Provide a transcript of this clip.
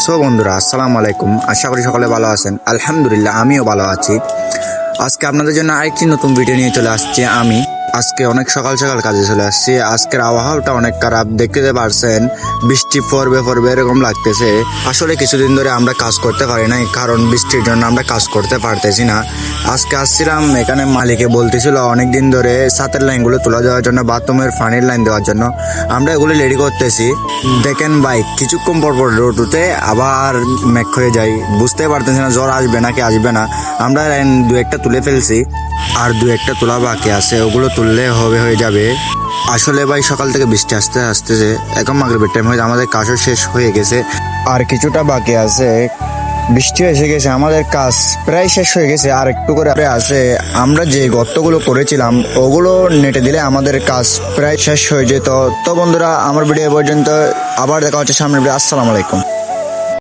So বন্ধুরা, আসসালামু আলাইকুম। আশা করি সকলে ভালো আছেন। আলহামদুলিল্লাহ, আমিও ভালো আছি। আজকে আপনাদের জন্য আরেকটি নতুন ভিডিও নিয়ে চলে আসছি। আমি আজকে অনেক সকাল সকাল কাজে চলে আসছি। আজকের আবহাওয়াটা অনেক খারাপ, দেখতে পারছেন বৃষ্টি পড়বে পড়বে এরকম লাগতেছে। আসলে কিছুদিন ধরে আমরা কাজ করতে পারি নাই, কারণ বৃষ্টির জন্য আমরা কাজ করতে পারতেছি না। আজকে আসছিলাম, এখানে মালিকে বলতেছিল অনেকদিন ধরে ছাতের লাইনগুলো তুলে দেওয়ার জন্য, বাথরুমের পানির লাইন দেওয়ার জন্য। আমরা এগুলো রেডি করতেছি। দেখেন ভাই, কিছুক্ষণ পর পর রোদ উঠে আবার মেঘ হয়ে যায়, বুঝতে পারতেছি না জ্বর আসবে নাকি আসবে না। আমরা লাইন দু একটা তুলে ফেলছি, আর দু একটা তোলা বাকি আছে, ওগুলো তুললে হয়ে যাবে। আসলে ভাই সকাল থেকে বৃষ্টি আসতে আসতেছে, এখন মাগরিবের টাইম হয়ে আমাদের কাজও শেষ হয়ে গেছে, আর কিছুটা বাকি আছে। বৃষ্টি এসে গেছে, আমাদের কাজ প্রায় শেষ হয়ে গেছে, আর একটু করে আছে। আমরা যে গর্তগুলো করেছিলাম ওগুলো নেটে দিলে আমাদের কাজ প্রায় শেষ হয়ে যেত। তো বন্ধুরা, আমার ভিডিও পর্যন্ত, আবার দেখা হচ্ছে সামনের ভিডিও। আসসালামু আলাইকুম।